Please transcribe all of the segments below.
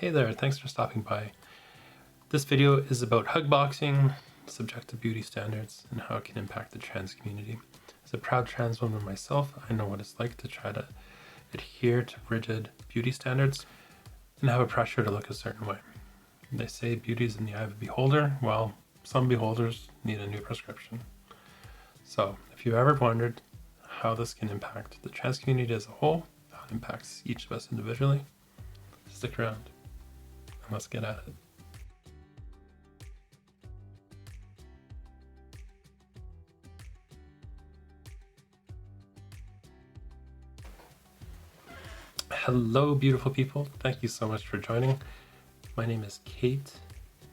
Hey there, thanks for stopping by. This video is about hugboxing, subjective beauty standards, and how it can impact the trans community. As a proud trans woman myself, I know what it's like to try to adhere to rigid beauty standards and have a pressure to look a certain way. They say beauty is in the eye of a beholder. Well, some beholders need a new prescription. So if you've ever wondered how this can impact the trans community as a whole, how it impacts each of us individually, stick around and let's get at it. Hello, beautiful people. Thank you so much for joining. My name is Kate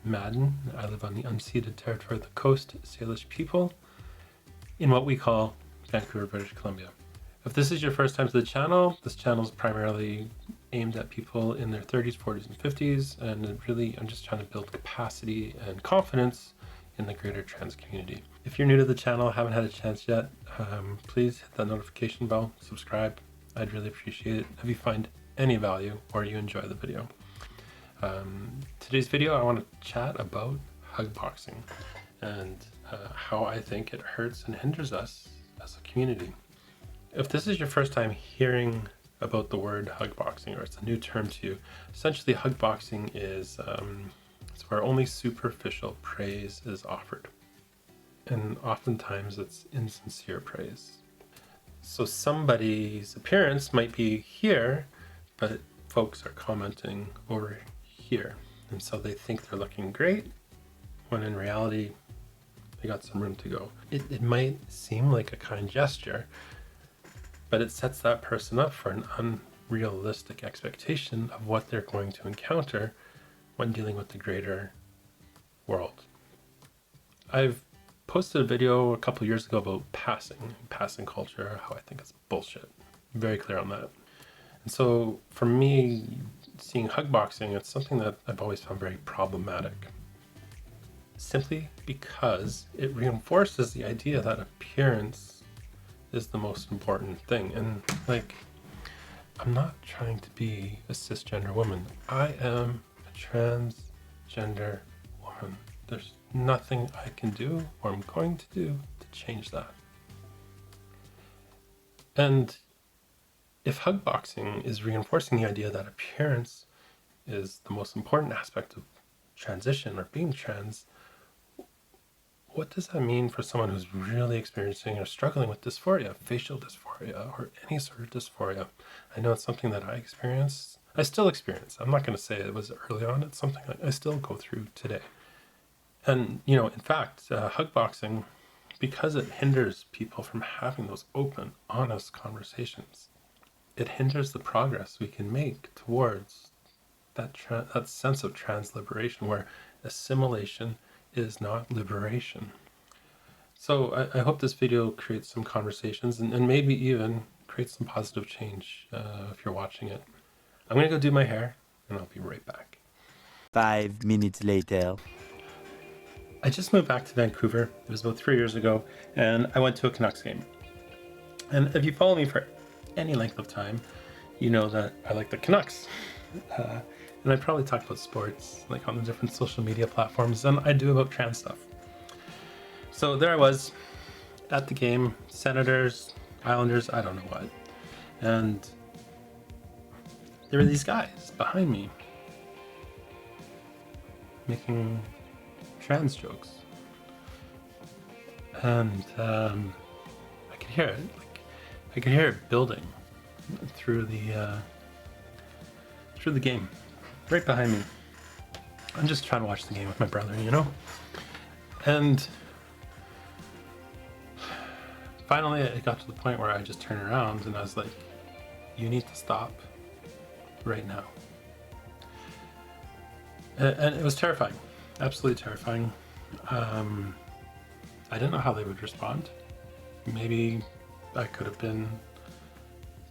Madden. I live on the unceded territory of the Coast Salish people in what we call Vancouver, British Columbia. If this is your first time to the channel, this channel is primarily aimed at people in their 30s, 40s, and 50s, and really I'm just trying to build capacity and confidence in the greater trans community. If you're new to the channel, haven't had a chance yet, please hit that notification bell, subscribe. I'd really appreciate it if you find any value or you enjoy the video. Today's video, I want to chat about hugboxing and how I think it hurts and hinders us as a community. If this is your first time hearing about the word hugboxing, or it's a new term to you, essentially hugboxing is it's where only superficial praise is offered. And oftentimes it's insincere praise. So somebody's appearance might be here, but folks are commenting over here. And so they think they're looking great, when in reality, they got some room to go. It might seem like a kind gesture, but it sets that person up for an unrealistic expectation of what they're going to encounter when dealing with the greater world. I've posted a video a couple years ago about passing culture, how I think it's bullshit. I'm very clear on that. And so for me, seeing hugboxing, it's something that I've always found very problematic. Simply because it reinforces the idea that appearance is the most important thing. And like, I'm not trying to be a cisgender woman. I am a transgender woman. There's nothing I can do or I'm going to do to change that. And if hugboxing is reinforcing the idea that appearance is the most important aspect of transition or being trans, what does that mean for someone who's really experiencing or struggling with dysphoria, facial dysphoria, or any sort of dysphoria? I know it's something that I still experience. I'm not going to say it was early on. It's something I still go through today. And, you know, in fact, hugboxing, because it hinders people from having those open, honest conversations, it hinders the progress we can make towards that sense of trans liberation, where assimilation is not liberation. So I hope this video creates some conversations and maybe even creates some positive change if you're watching it. I'm going to go do my hair and I'll be right back. 5 minutes later. I just moved back to Vancouver. It was about 3 years ago, and I went to a Canucks game. And if you follow me for any length of time, you know that I like the Canucks. And I probably talk about sports, like on the different social media platforms, than I do about trans stuff. So there I was at the game, Senators, Islanders, I don't know what. And there were these guys behind me making trans jokes. And I could hear it. I could hear it building through the game. Right behind me. I'm just trying to watch the game with my brother, you know? And finally it got to the point where I just turned around and I was like, you need to stop right now. And it was terrifying, absolutely terrifying. I didn't know how they would respond. Maybe I could have been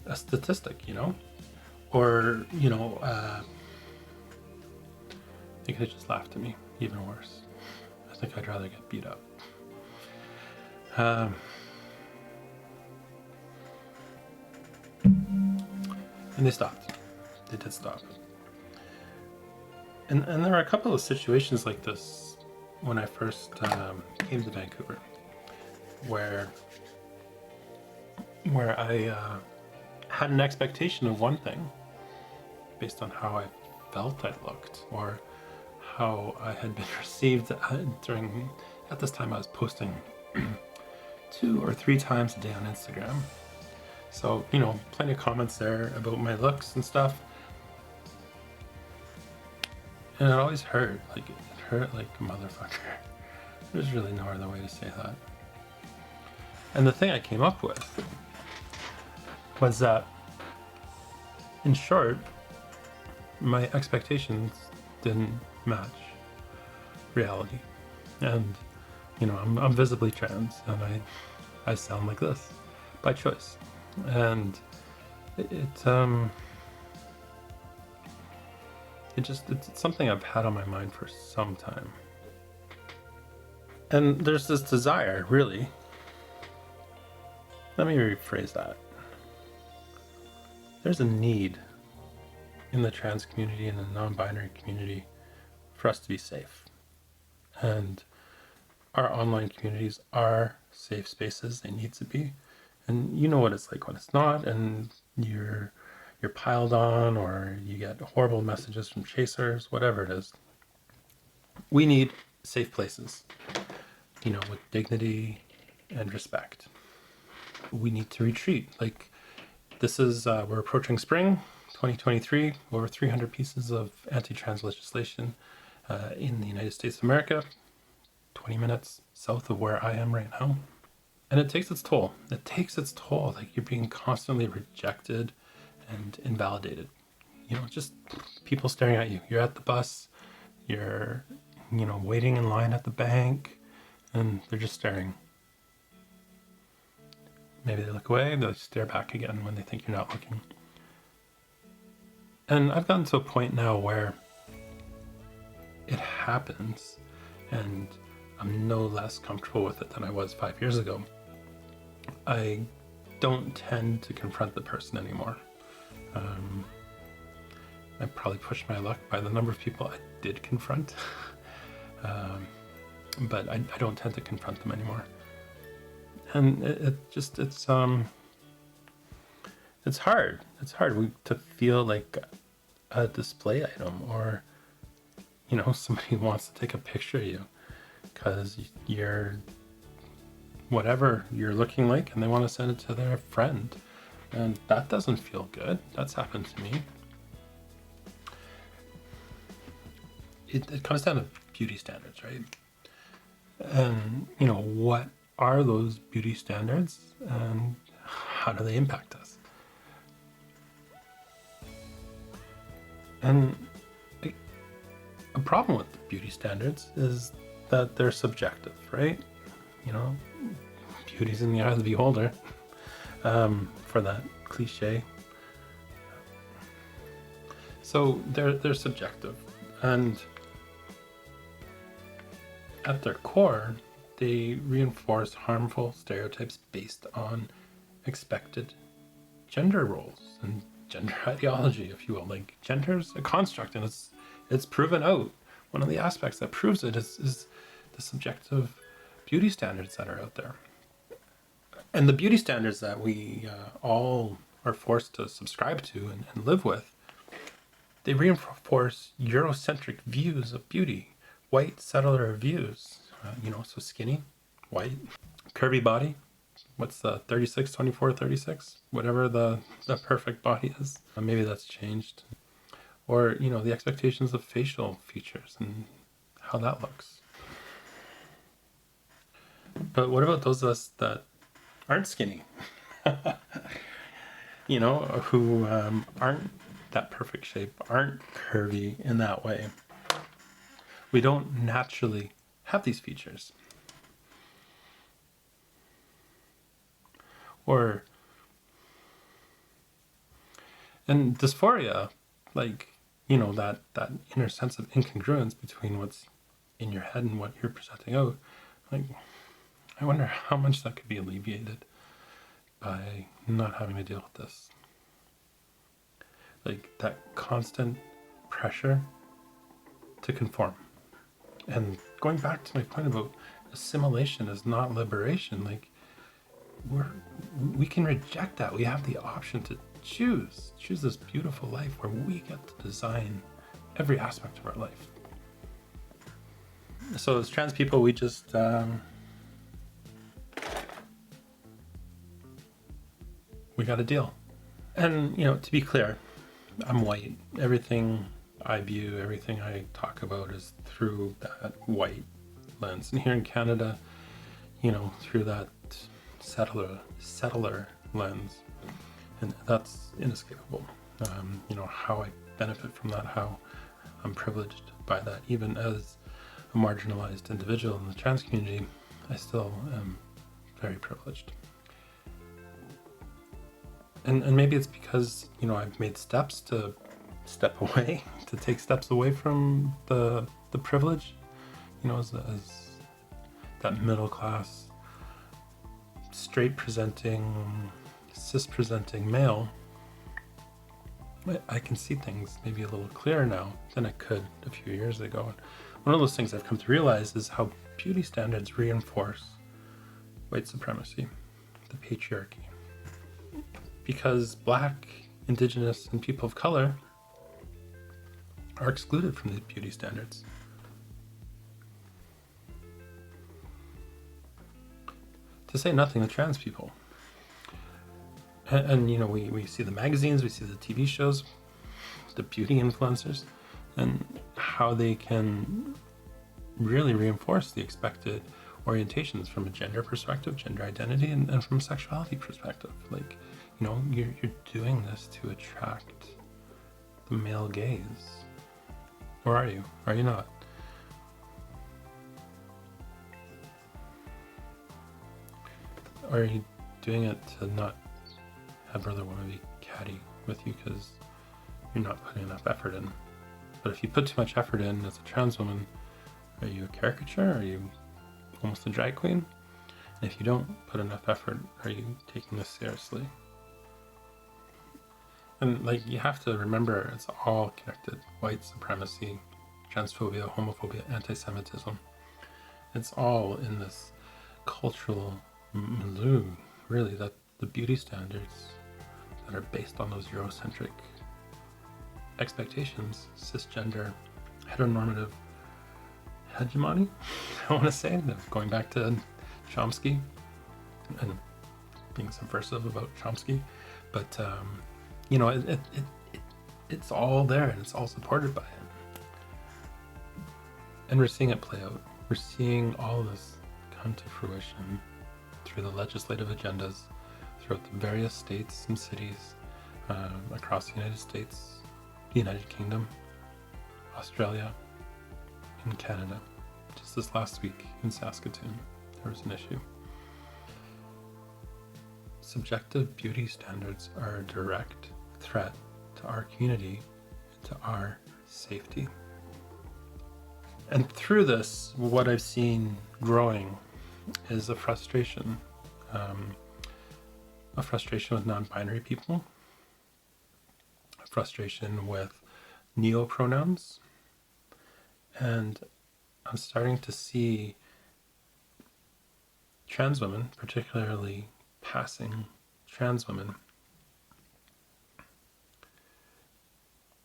a statistic, you know? Or, you know, they could have just laughed at me, even worse. I think I'd rather get beat up. And they stopped. They did stop. And there are a couple of situations like this when I first came to Vancouver, where I had an expectation of one thing based on how I felt I looked, or how I had been received during. At this time, I was posting 2 or 3 times a day on Instagram. So, plenty of comments there about my looks and stuff. And it always hurt. It hurt like a motherfucker. There's really no other way to say that. And the thing I came up with was that, in short, my expectations didn't match reality. And, I'm visibly trans, and I sound like this by choice. And it's something I've had on my mind for some time. And there's this desire, really. Let me rephrase that. There's a need in the trans community and the non-binary community for us to be safe. And our online communities are safe spaces. They need to be. And you know what it's like when it's not, and you're piled on, or you get horrible messages from chasers, whatever it is. We need safe places, with dignity and respect. We need to retreat. This is, we're approaching spring 2023, over 300 pieces of anti-trans legislation in the United States of America, 20 minutes south of where I am right now. And it takes its toll. It takes its toll. You're being constantly rejected and invalidated. Just people staring at you. You're at the bus, you're, waiting in line at the bank, and they're just staring. Maybe they look away, they'll stare back again when they think you're not looking. And I've gotten to a point now where it happens, and I'm no less comfortable with it than I was 5 years ago. I don't tend to confront the person anymore. I probably pushed my luck by the number of people I did confront. But I don't tend to confront them anymore. And it's hard. It's hard to feel like a display item, or, somebody wants to take a picture of you because you're whatever you're looking like, and they want to send it to their friend. And that doesn't feel good. That's happened to me. It comes down to beauty standards, right? And, what are those beauty standards, and how do they impact us? And a problem with beauty standards is that they're subjective, right? Beauty's in the eye of the beholder, for that cliche. So they're subjective, and at their core, they reinforce harmful stereotypes based on expected gender roles and gender ideology, if you will. Gender's a construct, and it's proven out. One of the aspects that proves it is the subjective beauty standards that are out there. And the beauty standards that we all are forced to subscribe to and live with, they reinforce Eurocentric views of beauty, white settler views, so skinny, white, curvy body. What's the 36, 24, 36? Whatever the perfect body is. Maybe that's changed. Or, the expectations of facial features and how that looks. But what about those of us that aren't skinny? Who aren't that perfect shape, aren't curvy in that way. We don't naturally have these features. And dysphoria, that inner sense of incongruence between what's in your head and what you're presenting out, I wonder how much that could be alleviated by not having to deal with this. That constant pressure to conform. And going back to my point about assimilation is not liberation, like we can reject that. We have the option to choose this beautiful life where we get to design every aspect of our life. So as trans people, we just we got to deal. And to be clear, I'm white. Everything I view, everything I talk about is through that white lens. And here in Canada, through that settler lens, and that's inescapable. How I benefit from that, how I'm privileged by that, even as a marginalized individual in the trans community, I still am very privileged. And maybe it's because I've made steps to step away, to take steps away from the privilege, as that middle class, straight presenting, cis presenting male. I can see things maybe a little clearer now than I could a few years ago. And one of those things I've come to realize is how beauty standards reinforce white supremacy, the patriarchy. Because Black, Indigenous, and people of color are excluded from these beauty standards. To say nothing of trans people. And we see the magazines, we see the TV shows, the beauty influencers, and how they can really reinforce the expected orientations from a gender perspective, gender identity, and from a sexuality perspective. Like, you're doing this to attract the male gaze. Or are you? Are you not? Or are you doing it to not have brother woman be catty with you because you're not putting enough effort in? But if you put too much effort in as a trans woman, are you a caricature? Are you almost a drag queen? And if you don't put enough effort, are you taking this seriously? And you have to remember, it's all connected. White supremacy, transphobia, homophobia, anti-Semitism. It's all in this cultural milieu, really, that the beauty standards that are based on those Eurocentric expectations, cisgender, heteronormative hegemony, I want to say, going back to Chomsky and being subversive about Chomsky, but it's all there and it's all supported by it. And we're seeing it play out. We're seeing all this come to fruition through the legislative agendas throughout the various states and cities across the United States, the United Kingdom, Australia, and Canada. Just this last week in Saskatoon, there was an issue. Subjective beauty standards are a direct threat to our community and to our safety. And through this, what I've seen growing is a frustration with non-binary people, a frustration with neo-pronouns, and I'm starting to see trans women, particularly passing trans women,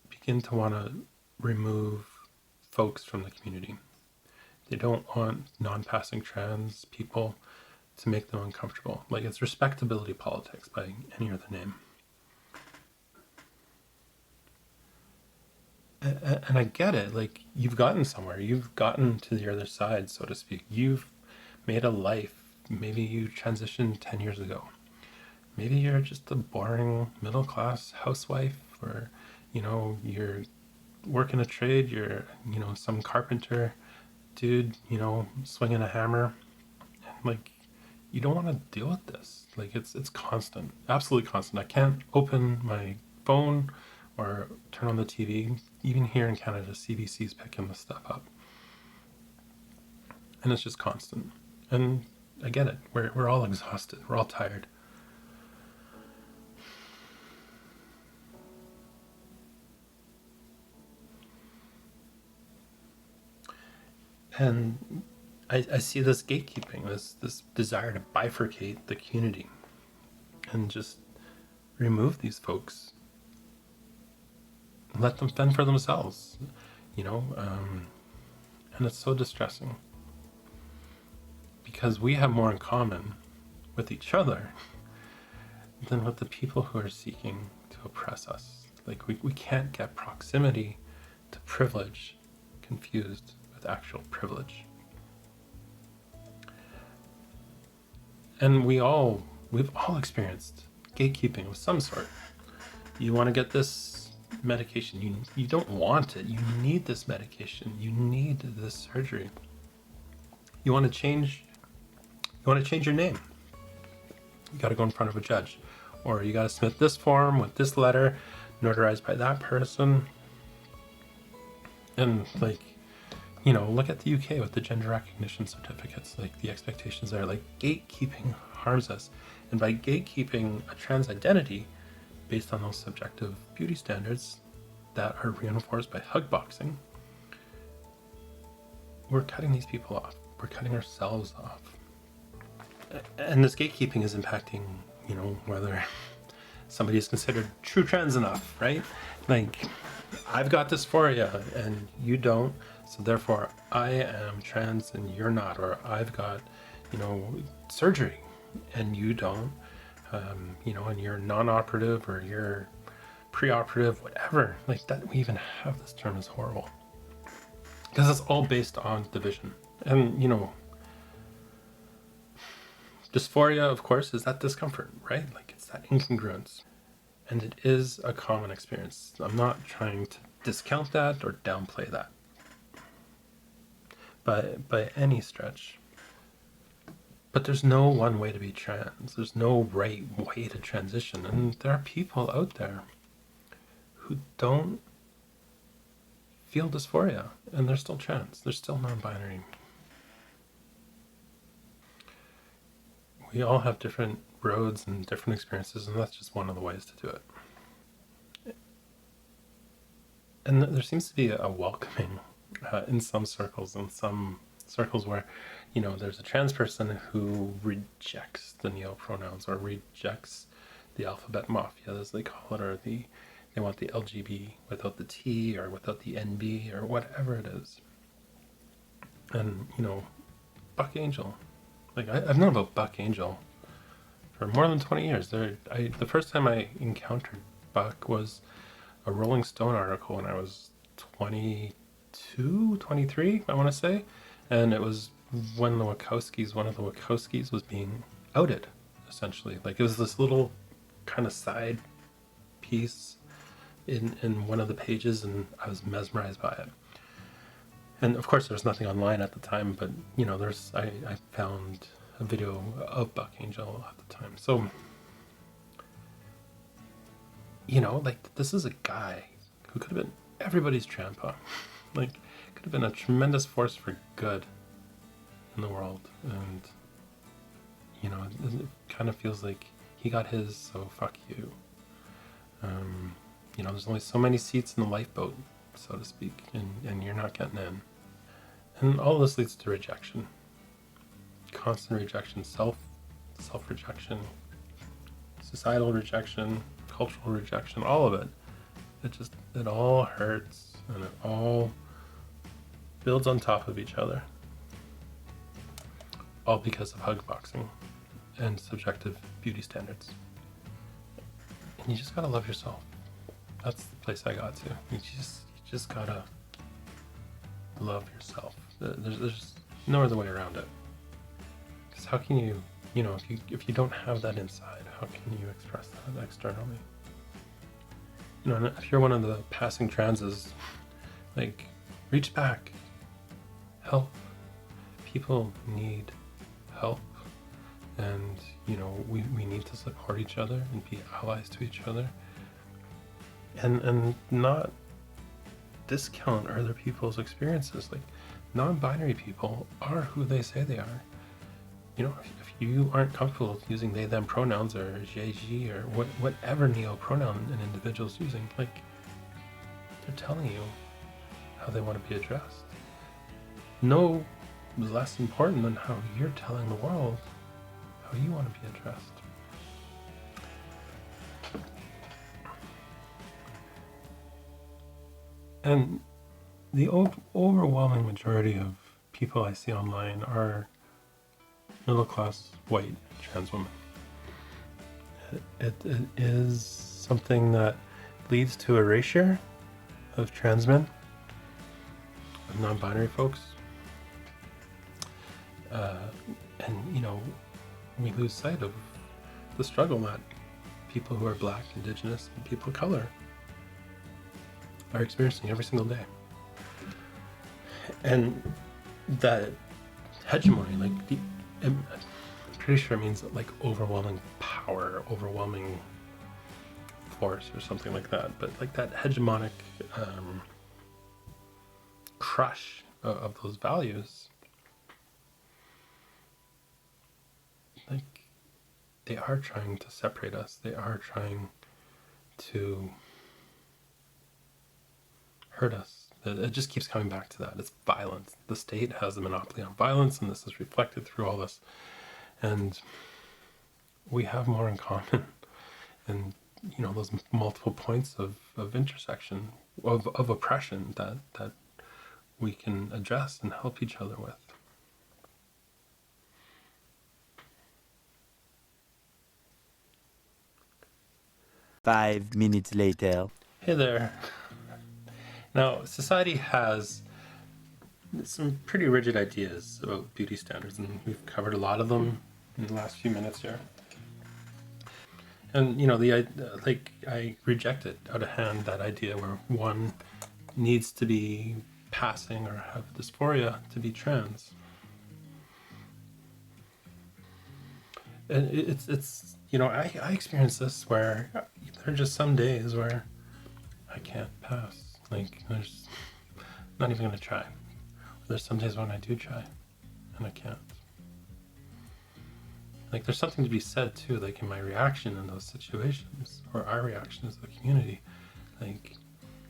begin to want to remove folks from the community. They don't want non-passing trans people to make them uncomfortable. Like, it's respectability politics by any other name. And I get it. Like, you've gotten somewhere. You've gotten to the other side, so to speak. You've made a life. Maybe you transitioned 10 years ago. Maybe you're just a boring middle-class housewife, or, you're working a trade. You're, some carpenter dude, swinging a hammer. Like, you don't want to deal with this. Like, it's constant, absolutely constant. I can't open my phone or turn on the TV. Even here in Canada, CBC's picking this stuff up. And it's just constant. And I get it. We're all exhausted. We're all tired. And I see this gatekeeping, this desire to bifurcate the community and just remove these folks, let them fend for themselves, and it's so distressing because we have more in common with each other than with the people who are seeking to oppress us. Like we can't get proximity to privilege confused with actual privilege. And we've all experienced gatekeeping of some sort. You want to get this medication, you don't want it, you need this medication, you need this surgery. You want to change your name. You got to go in front of a judge, or you got to submit this form with this letter notarized by that person. And look at the UK with the gender recognition certificates. Like, the expectations there, like, gatekeeping harms us. And by gatekeeping a trans identity based on those subjective beauty standards that are reinforced by Hugboxing, we're cutting these people off. We're cutting ourselves off. And this gatekeeping is impacting, whether somebody is considered true trans enough, right? Like, I've got dysphoria and you don't, so therefore I am trans and you're not. Or I've got, surgery and you don't, and you're non-operative or you're pre-operative, whatever. Like, that we even have this term is horrible. Because it's all based on division. And, dysphoria, of course, is that discomfort, right? Like, it's that incongruence. And it is a common experience. I'm not trying to discount that or downplay that by any stretch. But there's no one way to be trans. There's no right way to transition. And there are people out there who don't feel dysphoria, and they're still trans. They're still non-binary. We all have different roads and different experiences, and that's just one of the ways to do it. And there seems to be a welcoming in some circles, where, there's a trans person who rejects the neo-pronouns or rejects the alphabet mafia, as they call it, or they want the LGB without the T or without the NB or whatever it is. And, Buck Angel. Like, I've known about Buck Angel for more than 20 years. The first time I encountered Buck was a Rolling Stone article when I was 22, 23, I want to say. And it was when one of the Wachowskis was being outed, essentially. Like, it was this little kind of side piece in one of the pages, and I was mesmerized by it. And of course, there was nothing online at the time, but I found a video of Buck Angel at the time. So, this is a guy who could have been everybody's trampa. Like, could have been a tremendous force for good in the world. And, it kind of feels like he got his, so fuck you. There's only so many seats in the lifeboat, so to speak, and you're not getting in. And all this leads to rejection. Constant rejection, self-rejection, societal rejection, cultural rejection, all of it. It all hurts, and it all builds on top of each other. All because of Hugboxing and subjective beauty standards. And you just gotta love yourself. That's the place I got to. You just gotta love yourself. There's no other way around it. Because how can you, if you don't have that inside, how can you express that externally? And if you're one of the passing transes, like, reach back, help. People need help, and we need to support each other and be allies to each other, and not discount other people's experiences. Like, non-binary people are who they say they are. If you aren't comfortable using they them pronouns or je or whatever neo pronoun an individual's using, like, they're telling you how they want to be addressed. no less important than how you're telling the world how you want to be addressed. And the overwhelming majority of people I see online are middle-class white trans women. It is something that leads to erasure of trans men, of non-binary folks. And, you know, we lose sight of the struggle that people who are Black, Indigenous, and people of color are experiencing every single day. And that hegemony, like, I'm pretty sure it means like overwhelming power, overwhelming force or something like that. But like that hegemonic crush of those values, like, they are trying to separate us. They are trying to hurt us. It just keeps coming back to that. It's violence. The state has a monopoly on violence, and this is reflected through all this. And we have more in common. And, you know, those multiple points of intersection, of oppression that we can address and help each other with. Five minutes later. Hey there. Now, society has some pretty rigid ideas about beauty standards, and we've covered a lot of them in the last few minutes here. And, you know, I rejected out of hand that idea where one needs to be passing or have dysphoria to be trans. And it's you know, I experience this where there are just some days where I can't pass. Like, there's not even gonna try. There's some days when I do try and I can't. Like, there's something to be said too, like in my reaction in those situations, or our reaction as a community. Like,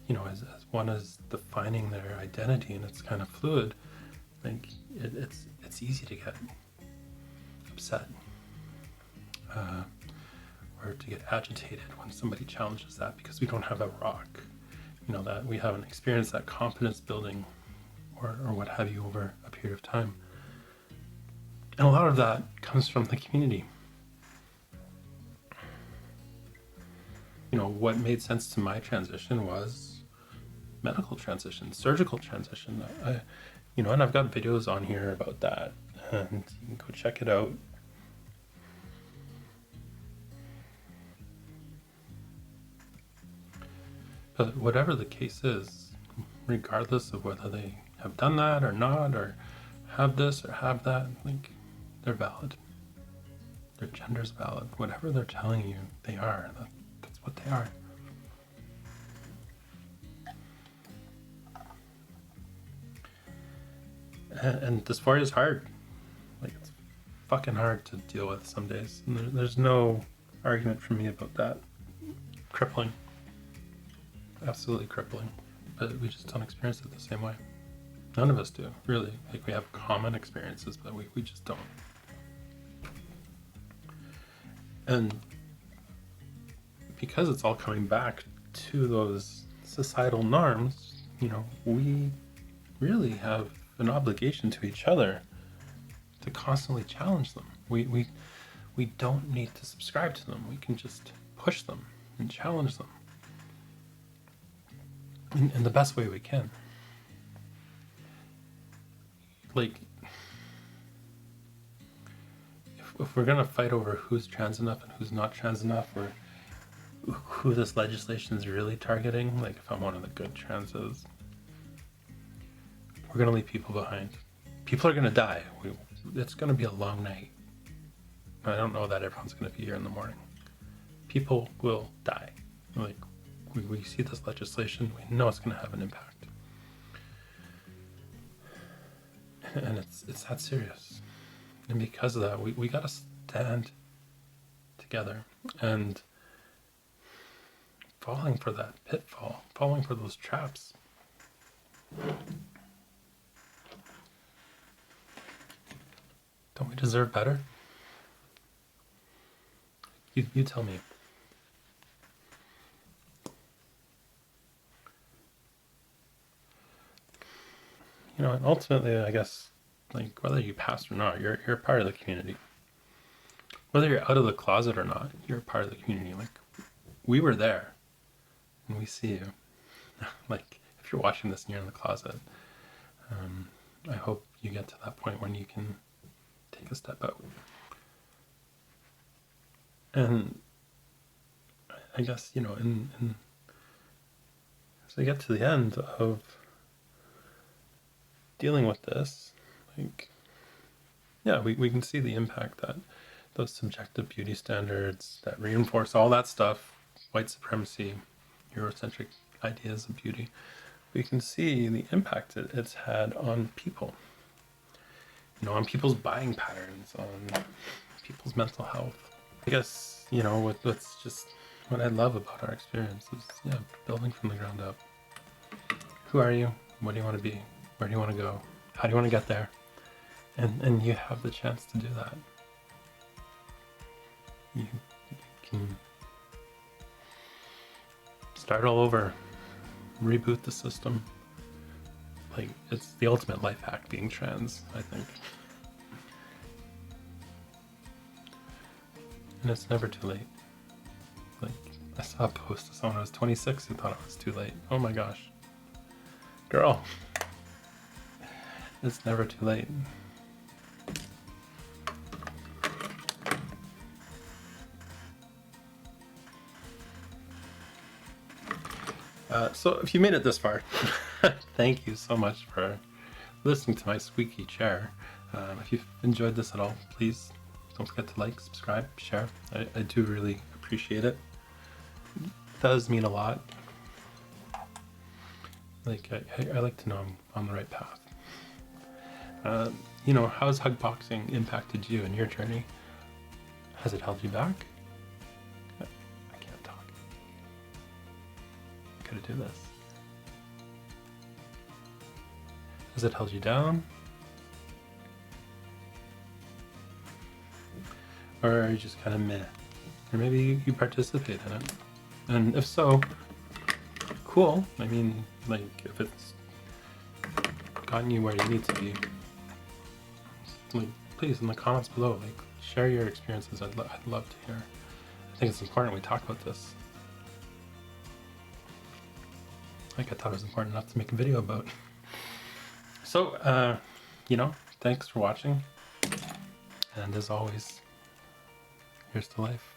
you know, as one is defining their identity and it's kind of fluid, like it's easy to get upset. Or to get agitated when somebody challenges that, because we don't have a rock, you know, that we haven't experienced that confidence building or what have you over a period of time. And a lot of that comes from the community. You know, what made sense to my transition was medical transition, surgical transition. You know, and I've got videos on here about that, and you can go check it out. But whatever the case is, regardless of whether they have done that or not, or have this or have that, like, they're valid. Their gender's valid. Whatever they're telling you they are, that's what they are. And dysphoria is hard. Like, it's fucking hard to deal with some days. And there's no argument from me about that. Crippling. Absolutely crippling. But we just don't experience it the same way. None of us do, really. Like, we have common experiences, but we just don't. And because it's all coming back to those societal norms, you know, we really have an obligation to each other to constantly challenge them. We don't need to subscribe to them. We can just push them and challenge them in the best way we can. Like, if we're gonna fight over who's trans enough and who's not trans enough, or who this legislation is really targeting, like if I'm one of the good transes, we're gonna leave people behind. People are gonna die. It's gonna be a long night. I don't know that everyone's gonna be here in the morning. People will die. Like, we see this legislation, we know it's gonna have an impact. And it's that serious. And because of that, we gotta stand together. And falling for that pitfall, falling for those traps, Don't we deserve better? You tell me. You know, and ultimately, I guess, like, whether you pass or not, you're a part of the community. Whether you're out of the closet or not, you're a part of the community. Like, we were there, and we see you. Like, if you're watching this and you're in the closet, I hope you get to that point when you can take a step out. And I guess, you know, as I get to the end of dealing with this, like, yeah, we can see the impact that those subjective beauty standards that reinforce all that stuff, white supremacy, Eurocentric ideas of beauty, we can see the impact it's had on people. You know, on people's buying patterns, on people's mental health. I guess, you know, what's just what I love about our experience is, yeah, building from the ground up. Who are you? What do you want to be? Where do you want to go? How do you want to get there? And you have the chance to do that. You can start all over, reboot the system. Like, it's the ultimate life hack being trans, I think. And it's never too late. Like, I saw a post of someone who was 26 who thought it was too late. Oh my gosh. Girl. It's never too late. So if you made it this far, thank you so much for listening to my squeaky chair. If you've enjoyed this at all, please don't forget to like, subscribe, share. I do really appreciate it. It does mean a lot. Like, I like to know I'm on the right path. You know, how has Hugboxing impacted you in your journey? Has it held you back? I can't talk. I gotta do this. Has it held you down? Or are you just kind of meh? Or maybe you participate in it. And if so, cool. I mean, like, if it's gotten you where you need to be, like, please, in the comments below, like, share your experiences. I'd love to hear. I think it's important we talk about this. Like, I thought it was important enough to make a video about. So, you know, thanks for watching. And as always, here's to life.